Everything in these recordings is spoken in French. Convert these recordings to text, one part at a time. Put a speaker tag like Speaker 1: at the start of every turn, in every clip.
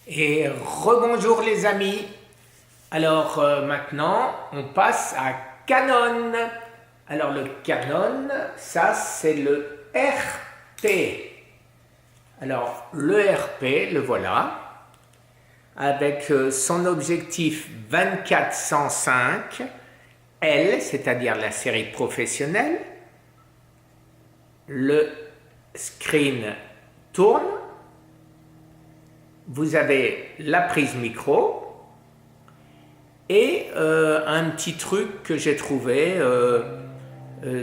Speaker 1: Et rebonjour les amis. Alors maintenant, on passe à Canon. Alors le Canon, ça c'est le RP. Alors le RP, le voilà, avec son objectif 24-105 L, c'est-à-dire la série professionnelle. Le screen tourne. Vous avez la prise micro et un petit truc que j'ai trouvé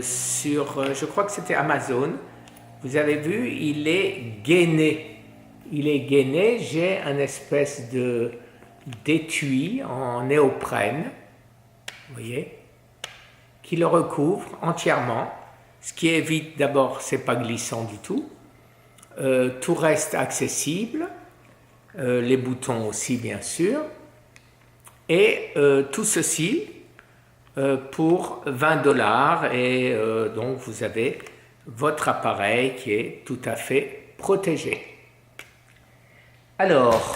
Speaker 1: sur, je crois que c'était Amazon. Vous avez vu, il est gainé. Il est gainé, j'ai un espèce d'étui en néoprène, vous voyez, qui le recouvre entièrement, ce qui évite d'abord, c'est pas glissant du tout. Tout reste accessible. Les boutons aussi bien sûr, et tout ceci pour 20 $ et donc vous avez votre appareil qui est tout à fait protégé. Alors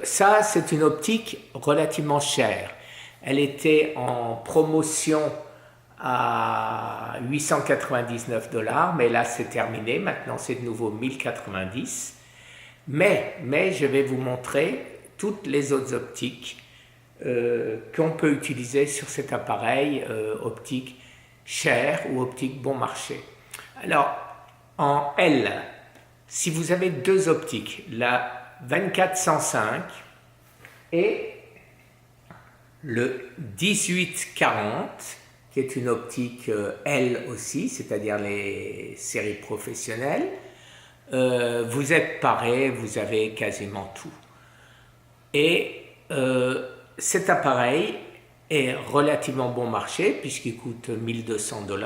Speaker 1: ça c'est une optique relativement chère, elle était en promotion à 899 $, mais là c'est terminé, maintenant c'est de nouveau 1090. Mais je vais vous montrer toutes les autres optiques qu'on peut utiliser sur cet appareil optique cher ou optique bon marché. Alors, en L, si vous avez deux optiques, la 24-105 et le 18-40, qui est une optique L aussi, c'est-à-dire les séries professionnelles, vous êtes paré, vous avez quasiment tout. Et cet appareil est relativement bon marché puisqu'il coûte 1200 $.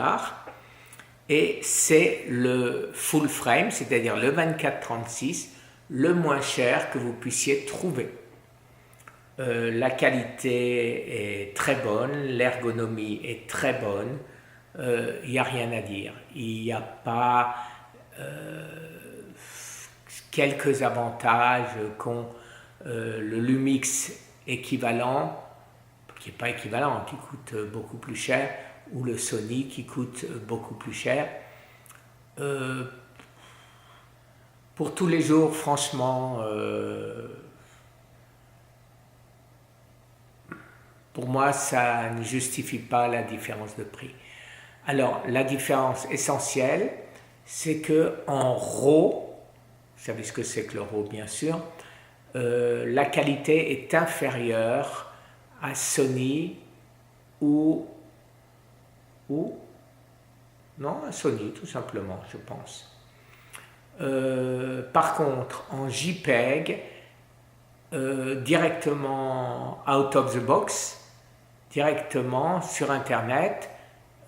Speaker 1: Et c'est le full frame, c'est-à-dire le 24-36, le moins cher que vous puissiez trouver. La qualité est très bonne, l'ergonomie est très bonne, il n'y a rien à dire. Il n'y a pas quelques avantages qu'ont le Lumix équivalent, qui n'est pas équivalent, qui coûte beaucoup plus cher, ou le Sony qui coûte beaucoup plus cher. Pour tous les jours, franchement, pour moi, ça ne justifie pas la différence de prix. Alors, la différence essentielle, c'est que en RAW, vous savez ce que c'est que le RAW bien sûr, la qualité est inférieure à Sony ou non, à Sony tout simplement, je pense. Par contre, en JPEG, directement out of the box, directement sur Internet,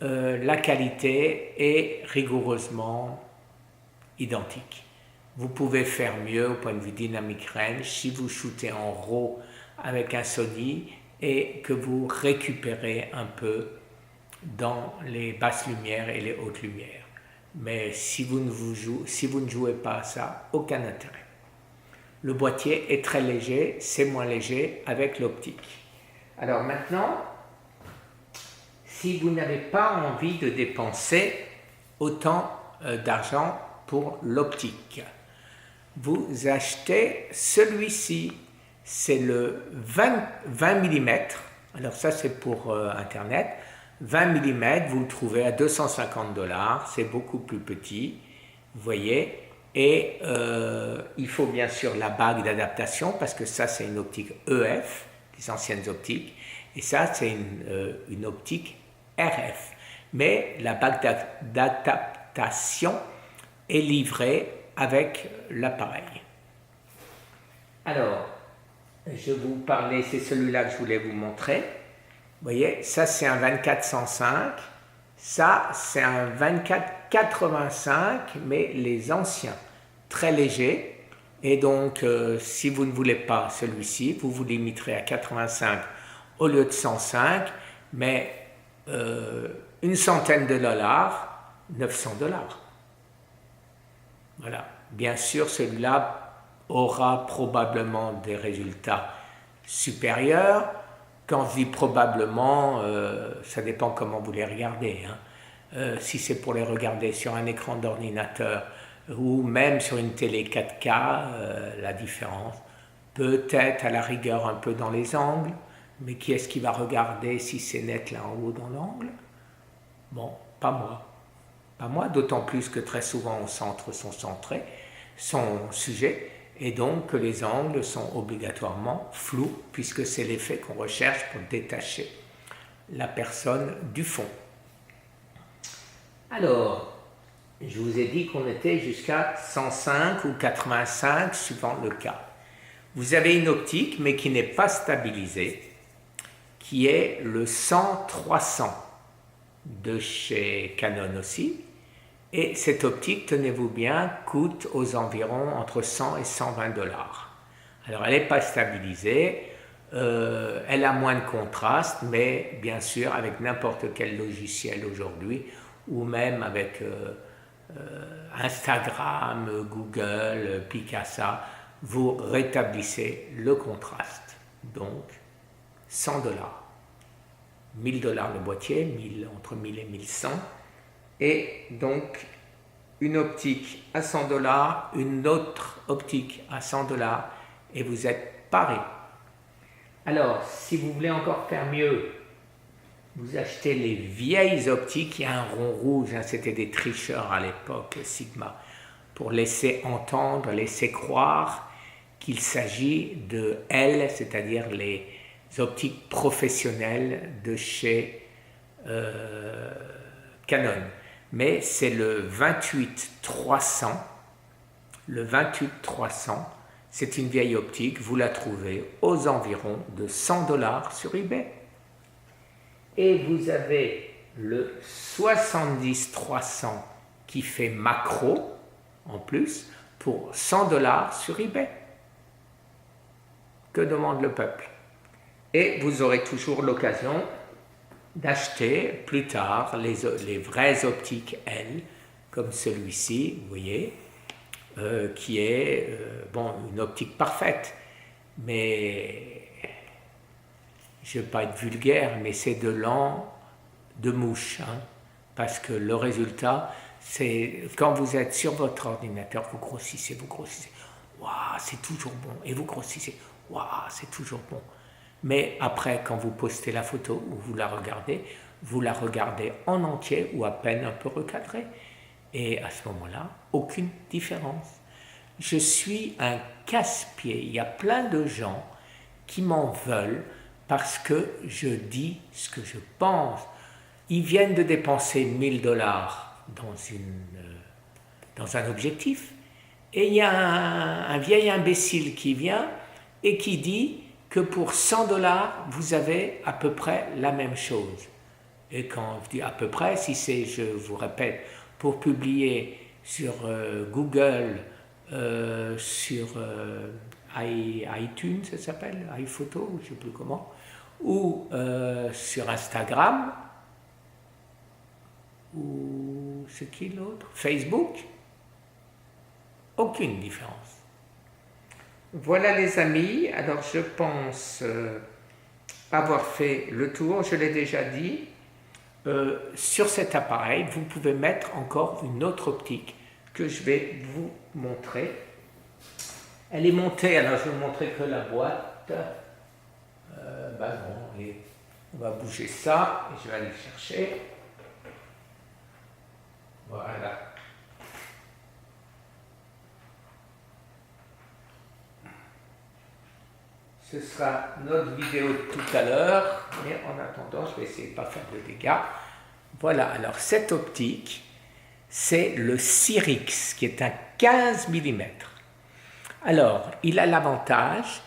Speaker 1: la qualité est rigoureusement identique. Vous pouvez faire mieux au point de vue dynamic range si vous shootez en RAW avec un Sony et que vous récupérez un peu dans les basses lumières et les hautes lumières. Mais si vous ne jouez pas à ça, aucun intérêt. Le boîtier est très léger, c'est moins léger avec l'optique. Alors maintenant, si vous n'avez pas envie de dépenser autant d'argent pour l'optique, vous achetez celui-ci, c'est le 20 mm, alors ça c'est pour internet, 20 mm, vous le trouvez à 250 $, c'est beaucoup plus petit, vous voyez, et il faut bien sûr la bague d'adaptation, parce que ça c'est une optique EF, les anciennes optiques, et ça c'est une optique RF, mais la bague d'adaptation est livrée avec l'appareil. Alors, je vous parlais, c'est celui-là que je voulais vous montrer. Vous voyez, ça c'est un 24-105, ça c'est un 24-85, mais les anciens, très légers. Et donc, si vous ne voulez pas celui-ci, vous vous limiterez à 85 au lieu de 105, mais une centaine de $, 900 $. Voilà. Bien sûr, celui-là aura probablement des résultats supérieurs. Quand je dis probablement, ça dépend comment vous les regardez, hein. Si c'est pour les regarder sur un écran d'ordinateur ou même sur une télé 4K, la différence peut-être à la rigueur un peu dans les angles, mais qui est-ce qui va regarder si c'est net là en haut dans l'angle? Bon, pas moi. Pas moi, d'autant plus que très souvent au centre sont centrés, son sujet, et donc que les angles sont obligatoirement flous, puisque c'est l'effet qu'on recherche pour détacher la personne du fond. Alors, je vous ai dit qu'on était jusqu'à 105 ou 85, suivant le cas. Vous avez une optique, mais qui n'est pas stabilisée, qui est le 100-300 de chez Canon aussi. Et cette optique, tenez-vous bien, coûte aux environs entre 100 et 120 $. Alors, elle n'est pas stabilisée, elle a moins de contraste, mais bien sûr, avec n'importe quel logiciel aujourd'hui, ou même avec Instagram, Google, Picasa, vous rétablissez le contraste. Donc, 100 $. 1000 $ le boîtier, entre 1000 et 1100. Et donc, une optique à 100 $, une autre optique à 100 $, et vous êtes paré. Alors, si vous voulez encore faire mieux, vous achetez les vieilles optiques. Il y a un rond rouge, hein, c'était des tricheurs à l'époque, Sigma, pour laisser entendre, laisser croire qu'il s'agit de L, c'est-à-dire les optiques professionnelles de chez Canon. Mais c'est le 28-300. Le 28-300, c'est une vieille optique, vous la trouvez aux environs de 100 $ sur eBay. Et vous avez le 70-300 qui fait macro, en plus, pour 100 $ sur eBay. Que demande le peuple? Et vous aurez toujours l'occasion d'acheter plus tard les vraies optiques L, comme celui-ci, vous voyez, qui est une optique parfaite, mais je ne vais pas être vulgaire, mais c'est de l'an de mouche, hein, parce que le résultat, c'est quand vous êtes sur votre ordinateur, vous grossissez, waouh, c'est toujours bon, et vous grossissez, waouh, c'est toujours bon. Mais après, quand vous postez la photo ou vous la regardez en entier ou à peine un peu recadrée. Et à ce moment-là, aucune différence. Je suis un casse-pied. Il y a plein de gens qui m'en veulent parce que je dis ce que je pense. Ils viennent de dépenser 1000 $ dans un objectif. Et il y a un vieil imbécile qui vient et qui dit que pour 100 $, vous avez à peu près la même chose. Et quand je dis à peu près, si c'est, je vous répète, pour publier sur Google, sur iTunes, ça s'appelle, iPhoto, je ne sais plus comment, ou sur Instagram, ou c'est qui l'autre? Facebook, aucune différence. Voilà les amis, alors je pense avoir fait le tour, je l'ai déjà dit. Sur cet appareil, vous pouvez mettre encore une autre optique que je vais vous montrer. Elle est montée, alors je vais vous montrer que la boîte. On va bouger ça et je vais aller le chercher. Voilà. Ce sera notre vidéo de tout à l'heure, mais en attendant, je vais essayer de ne pas faire de dégâts. Voilà, alors cette optique, c'est le Syrix, qui est un 15 mm. Alors, il a l'avantage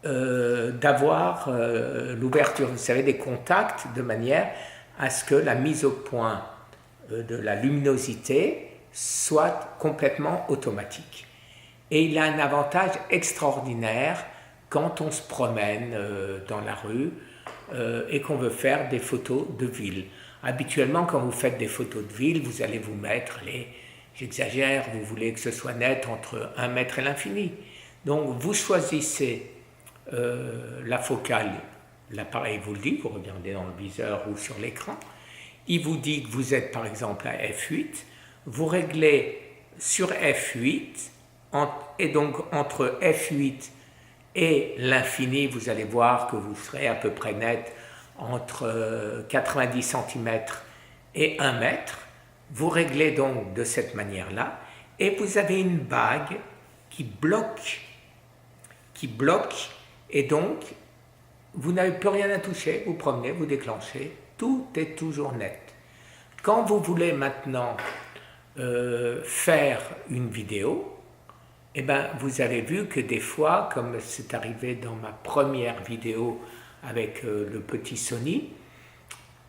Speaker 1: d'avoir l'ouverture, vous savez, des contacts, de manière à ce que la mise au point de la luminosité soit complètement automatique. Et il a un avantage extraordinaire quand on se promène dans la rue et qu'on veut faire des photos de ville. Habituellement, quand vous faites des photos de ville, vous allez vous mettre j'exagère, vous voulez que ce soit net entre 1 mètre et l'infini. Donc vous choisissez la focale, l'appareil vous le dit, vous regardez dans le viseur ou sur l'écran, il vous dit que vous êtes par exemple à f8, vous réglez sur f8, et donc entre f8 et l'infini, vous allez voir que vous serez à peu près net entre 90 cm et 1 mètre. Vous réglez donc de cette manière-là, et vous avez une bague qui bloque, et donc vous n'avez plus rien à toucher, vous promenez, vous déclenchez, tout est toujours net. Quand vous voulez maintenant faire une vidéo, eh bien, vous avez vu que des fois, comme c'est arrivé dans ma première vidéo avec le petit Sony,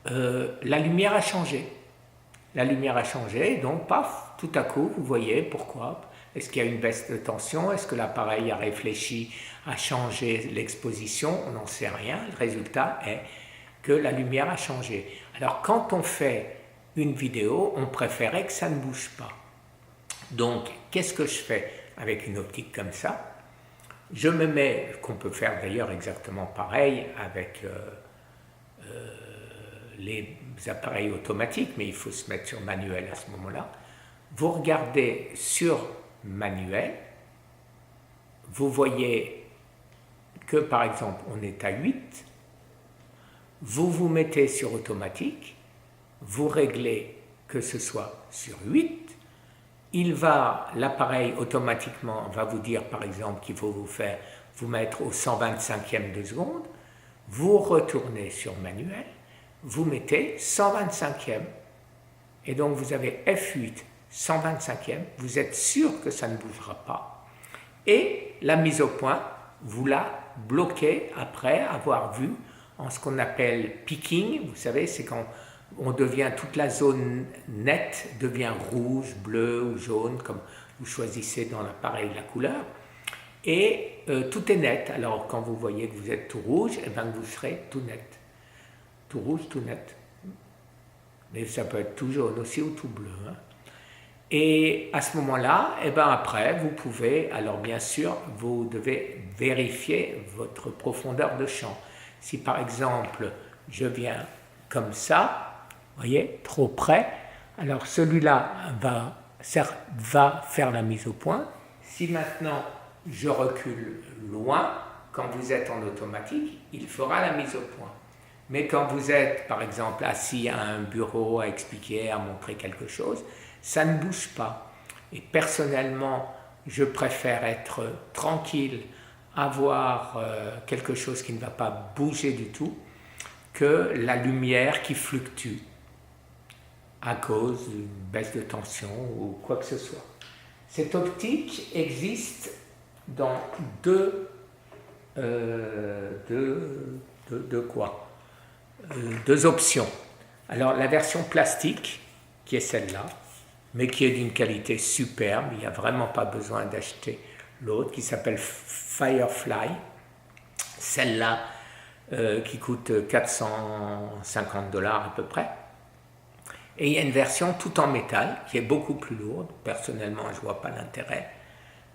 Speaker 1: la lumière a changé. La lumière a changé, donc paf, tout à coup, vous voyez pourquoi. Est-ce qu'il y a une baisse de tension? Est-ce que l'appareil a réfléchi à changer l'exposition? On n'en sait rien. Le résultat est que la lumière a changé. Alors, quand on fait une vidéo, on préférait que ça ne bouge pas. Donc, qu'est-ce que je fais avec une optique comme ça? Je me mets, qu'on peut faire d'ailleurs exactement pareil avec les appareils automatiques, mais il faut se mettre sur manuel à ce moment-là. Vous regardez sur manuel, vous voyez que par exemple on est à 8, vous vous mettez sur automatique, vous réglez que ce soit sur 8, l'appareil automatiquement va vous dire par exemple qu'il faut vous mettre au 125e de seconde, vous retournez sur manuel, vous mettez 125e, et donc vous avez F8 125e, vous êtes sûr que ça ne bougera pas, et la mise au point, vous la bloquez après avoir vu en ce qu'on appelle peaking. Vous savez, c'est quand on devient, toute la zone nette devient rouge, bleu ou jaune, comme vous choisissez dans l'appareil la couleur, et tout est net. Alors quand vous voyez que vous êtes tout rouge, et bien vous serez tout net, tout rouge, tout net, mais ça peut être tout jaune aussi ou tout bleu, hein. Et à ce moment-là, et ben après, vous pouvez, alors bien sûr, vous devez vérifier votre profondeur de champ. Si par exemple, je viens comme ça, vous voyez, trop près, alors celui-là va faire la mise au point. Si maintenant, je recule loin, quand vous êtes en automatique, il fera la mise au point. Mais quand vous êtes, par exemple, assis à un bureau à expliquer, à montrer quelque chose, ça ne bouge pas. Et personnellement, je préfère être tranquille, avoir quelque chose qui ne va pas bouger du tout, que la lumière qui fluctue à cause d'une baisse de tension ou quoi que ce soit. Cette optique existe dans deux options. Alors la version plastique, qui est celle-là, mais qui est d'une qualité superbe, il n'y a vraiment pas besoin d'acheter l'autre, qui s'appelle Firefly, celle-là qui coûte $450 à peu près. Et il y a une version tout en métal qui est beaucoup plus lourde. Personnellement, je ne vois pas l'intérêt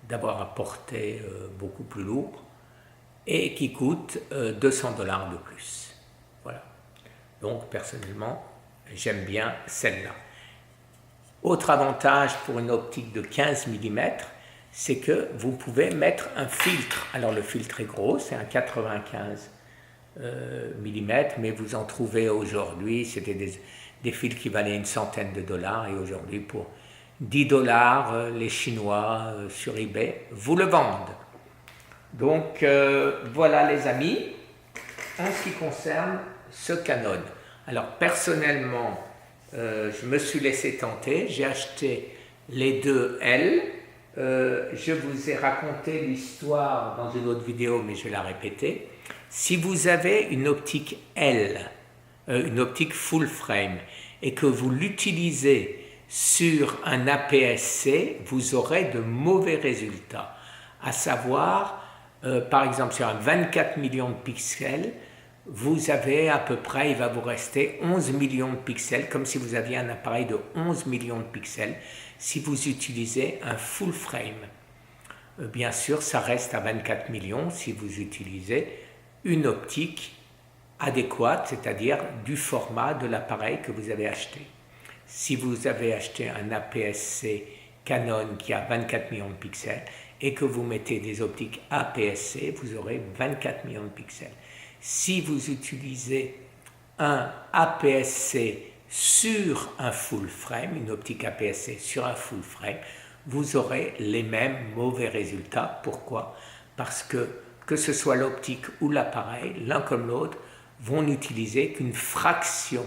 Speaker 1: d'avoir à porter beaucoup plus lourd, et qui coûte $200 de plus. Voilà. Donc personnellement, j'aime bien celle-là. Autre avantage pour une optique de 15 mm, c'est que vous pouvez mettre un filtre. Alors le filtre est gros, c'est un 95 mm, mais vous en trouvez aujourd'hui, c'était des filtres qui valaient une centaine de dollars, et aujourd'hui pour $10, les Chinois sur eBay vous le vendent. Donc voilà les amis, en ce qui concerne ce Canon. Alors personnellement, je me suis laissé tenter, j'ai acheté les deux L. Je vous ai raconté l'histoire dans une autre vidéo, mais je vais la répéter. Si vous avez une optique L, une optique full frame, et que vous l'utilisez sur un APS-C, vous aurez de mauvais résultats. À savoir, par exemple sur un 24 millions de pixels, vous avez à peu près, il va vous rester 11 millions de pixels, comme si vous aviez un appareil de 11 millions de pixels, si vous utilisez un full frame. Bien sûr, ça reste à 24 millions si vous utilisez une optique adéquate, c'est-à-dire du format de l'appareil que vous avez acheté. Si vous avez acheté un APS-C Canon qui a 24 millions de pixels et que vous mettez des optiques APS-C, vous aurez 24 millions de pixels. Si vous utilisez un APS-C sur un full frame, une optique APS-C sur un full frame, vous aurez les mêmes mauvais résultats. Pourquoi? Parce que ce soit l'optique ou l'appareil, l'un comme l'autre, vont n'utiliser qu'une fraction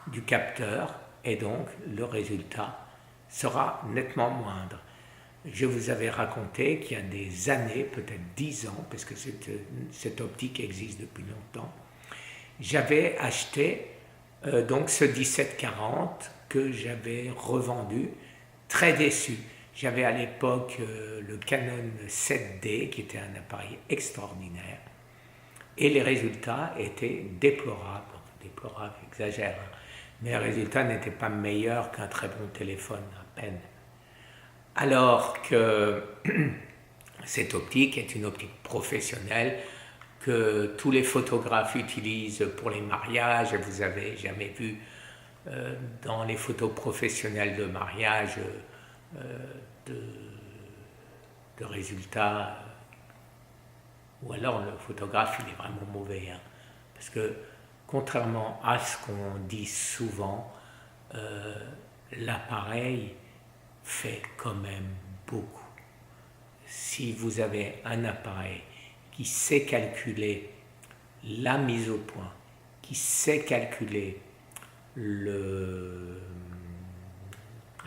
Speaker 1: du capteur et donc le résultat sera nettement moindre. Je vous avais raconté qu'il y a des années, peut-être 10 ans, parce que cette optique existe depuis longtemps, j'avais acheté donc ce 1740 que j'avais revendu, très déçu. J'avais à l'époque le Canon 7D qui était un appareil extraordinaire et les résultats étaient déplorables. Déplorables, j'exagère, hein. Mais les résultats n'étaient pas meilleurs qu'un très bon téléphone, à peine. Alors que cette optique est une optique professionnelle que tous les photographes utilisent pour les mariages. Vous n'avez jamais vu dans les photos professionnelles de mariage de résultats, ou alors le photographe il est vraiment mauvais, hein, parce que contrairement à ce qu'on dit souvent, l'appareil fait quand même beaucoup. Si vous avez un appareil qui sait calculer la mise au point, qui sait calculer la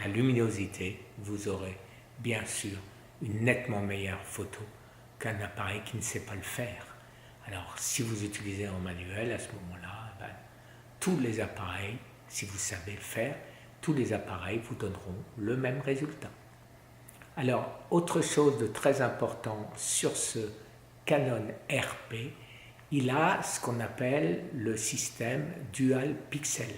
Speaker 1: luminosité, vous aurez bien sûr une nettement meilleure photo qu'un appareil qui ne sait pas le faire. Alors si vous utilisez en manuel, à ce moment-là, tous les appareils, si vous savez le faire, tous les appareils vous donneront le même résultat. Alors, autre chose de très important sur ce Canon RP, il a ce qu'on appelle le système Dual Pixel,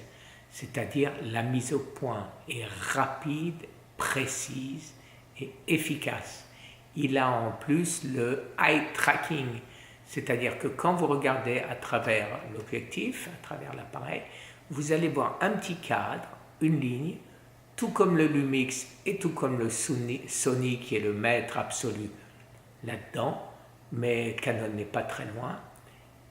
Speaker 1: c'est-à-dire la mise au point est rapide, précise et efficace. Il a en plus le eye tracking, c'est-à-dire que quand vous regardez à travers l'objectif, à travers l'appareil, vous allez voir un petit cadre, une ligne, tout comme le Lumix et tout comme le Sony qui est le maître absolu là-dedans, mais Canon n'est pas très loin.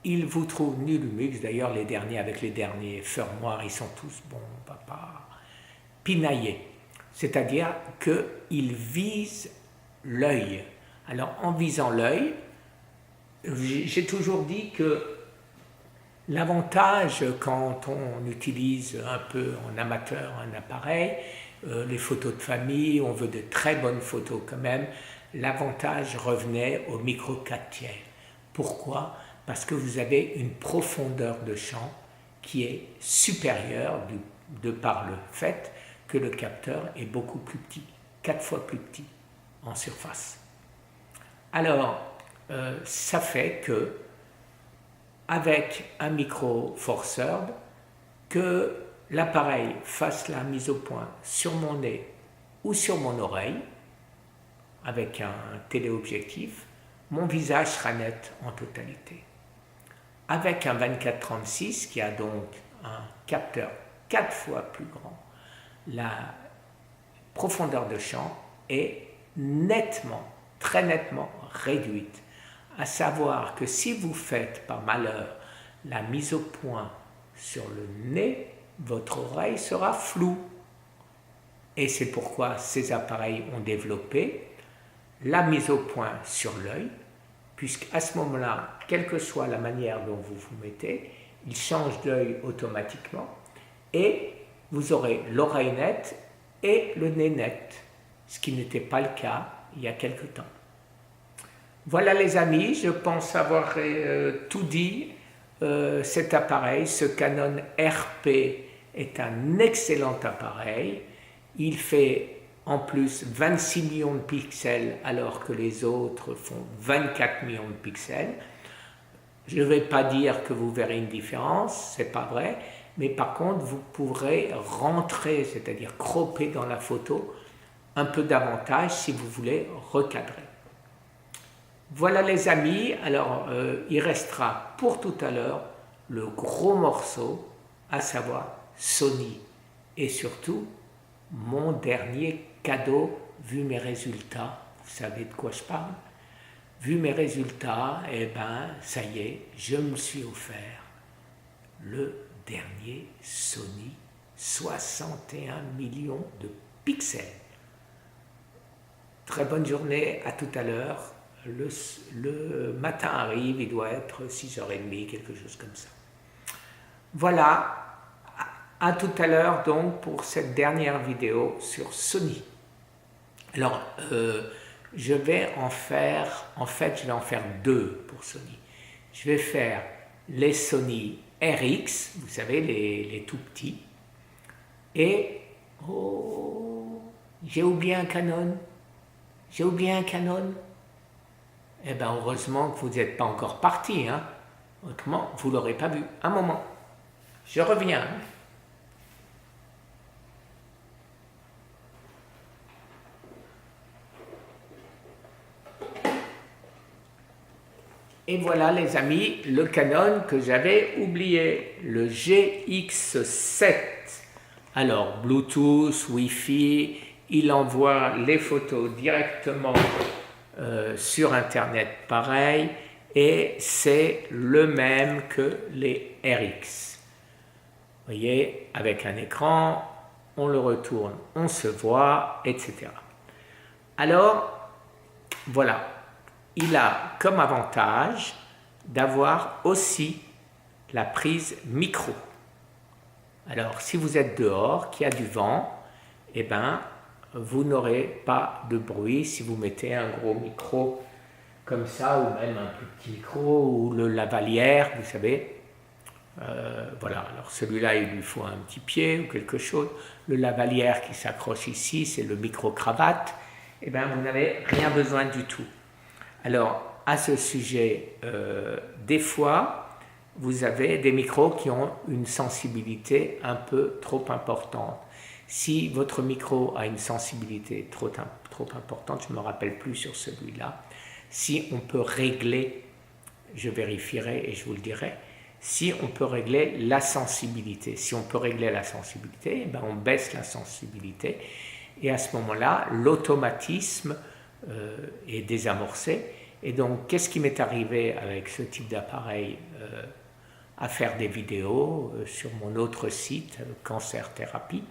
Speaker 1: Il vous trouve ni Lumix, d'ailleurs les derniers avec les derniers firmware, ils sont tous bons, papa, pinaillés. C'est-à-dire qu'ils visent l'œil. Alors en visant l'œil, j'ai toujours dit que l'avantage quand on utilise un peu en amateur un appareil, les photos de famille, on veut de très bonnes photos quand même, l'avantage revenait au micro 4 tiers. Pourquoi? Parce que vous avez une profondeur de champ qui est supérieure de par le fait que le capteur est beaucoup plus petit, 4 fois plus petit en surface. Alors, ça fait que avec un micro forceur, que l'appareil fasse la mise au point sur mon nez ou sur mon oreille, avec un téléobjectif, mon visage sera net en totalité. Avec un 24-36 qui a donc un capteur 4 fois plus grand, la profondeur de champ est nettement, très nettement réduite. À savoir que si vous faites par malheur la mise au point sur le nez, votre oreille sera floue. Et c'est pourquoi ces appareils ont développé la mise au point sur l'œil, puisqu'à ce moment-là, quelle que soit la manière dont vous vous mettez, il change d'œil automatiquement et vous aurez l'oreille nette et le nez net, ce qui n'était pas le cas il y a quelque temps. Voilà les amis, je pense avoir tout dit. Cet appareil, ce Canon RP est un excellent appareil. Il fait en plus 26 millions de pixels alors que les autres font 24 millions de pixels. Je ne vais pas dire que vous verrez une différence, c'est pas vrai, mais par contre vous pourrez rentrer, c'est-à-dire cropper dans la photo un peu davantage si vous voulez recadrer. Voilà les amis, alors il restera pour tout à l'heure le gros morceau, à savoir Sony, et surtout mon dernier cadeau vu mes résultats. Vous savez de quoi je parle? Vu mes résultats, eh ben ça y est, je me suis offert le dernier Sony 61 millions de pixels. Très bonne journée, à tout à l'heure. Le matin arrive, il doit être 6h30, quelque chose comme ça. Voilà, à tout à l'heure donc pour cette dernière vidéo sur Sony. Alors, je vais en faire deux pour Sony. Je vais faire les Sony RX, vous savez, les tout petits. Et, oh, j'ai oublié un Canon. Eh bien, heureusement que vous n'êtes pas encore parti, hein. Autrement, vous ne l'aurez pas vu. Un moment, je reviens. Et voilà les amis, le Canon que j'avais oublié, le GX7. Alors, Bluetooth, Wi-Fi, il envoie les photos directement sur Internet pareil, et c'est le même que les RX. Vous voyez, avec un écran, on le retourne, on se voit, etc. Alors, voilà. Il a comme avantage d'avoir aussi la prise micro. Alors, si vous êtes dehors, qu'il y a du vent, eh ben, vous n'aurez pas de bruit si vous mettez un gros micro comme ça, ou même un plus petit micro, ou le lavalière, vous savez. Voilà, alors celui-là, il lui faut un petit pied ou quelque chose. Le lavalière qui s'accroche ici, c'est le micro-cravate. Eh bien, vous n'avez rien besoin du tout. Alors, à ce sujet, des fois, vous avez des micros qui ont une sensibilité un peu trop importante. Si votre micro a une sensibilité trop importante, je ne me rappelle plus sur celui-là, si on peut régler, je vérifierai et je vous le dirai, si on peut régler la sensibilité. Si on peut régler la sensibilité, eh ben on baisse la sensibilité et à ce moment-là, l'automatisme est désamorcé. Et donc, qu'est-ce qui m'est arrivé avec ce type d'appareil à faire des vidéos sur mon autre site, Cancer Thérapie.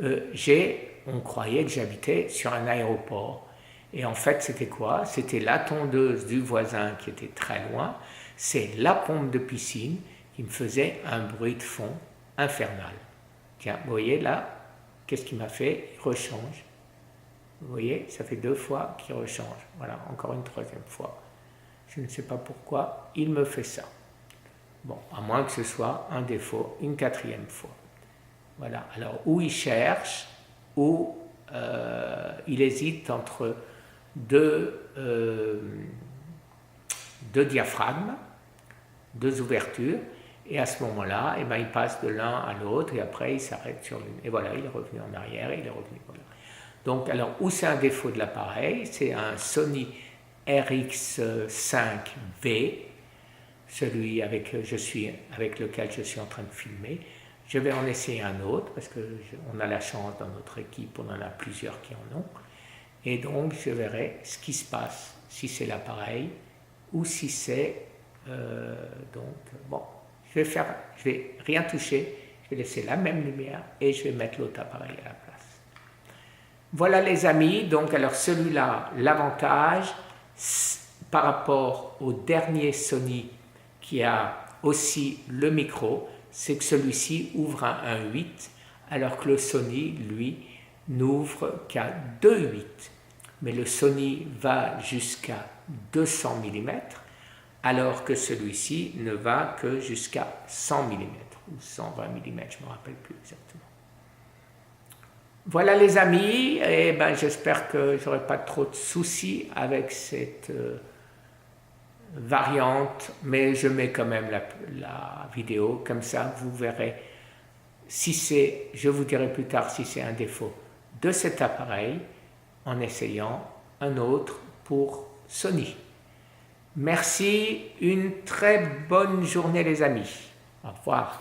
Speaker 1: On croyait que j'habitais sur un aéroport. Et en fait, c'était quoi? C'était la tondeuse du voisin qui était très loin. C'est la pompe de piscine qui me faisait un bruit de fond infernal. Tiens, vous voyez là, qu'est-ce qu'il m'a fait? Il rechange. Vous voyez, ça fait 2 fois qu'il rechange. Voilà, encore une 3e fois. Je ne sais pas pourquoi il me fait ça. Bon, à moins que ce soit un défaut, une 4e fois. Voilà, alors où il cherche, où il hésite entre deux diaphragmes, 2 ouvertures, et à ce moment-là, eh ben, il passe de l'un à l'autre, et après il s'arrête sur l'une. Et voilà, il est revenu en arrière, et il est revenu. Voilà. Donc, alors, où c'est un défaut de l'appareil? C'est un Sony RX5V, celui avec lequel je suis en train de filmer. Je vais en essayer un autre, parce qu'on a la chance dans notre équipe, on en a plusieurs qui en ont. Et donc, je verrai ce qui se passe, si c'est l'appareil, ou si c'est... donc, bon, je vais rien toucher, je vais laisser la même lumière, et je vais mettre l'autre appareil à la place. Voilà les amis, donc alors celui-là, l'avantage par rapport au dernier Sony qui a aussi le micro, c'est que celui-ci ouvre à 1.8 alors que le Sony, lui, n'ouvre qu'à 2.8. Mais le Sony va jusqu'à 200 mm alors que celui-ci ne va que jusqu'à 100 mm ou 120 mm, je ne me rappelle plus exactement. Voilà les amis, et ben, j'espère que je n'aurai pas trop de soucis avec variantes, mais je mets quand même la vidéo, comme ça vous verrez si c'est, je vous dirai plus tard si c'est un défaut de cet appareil en essayant un autre pour Sony. Merci, une très bonne journée les amis. Au revoir.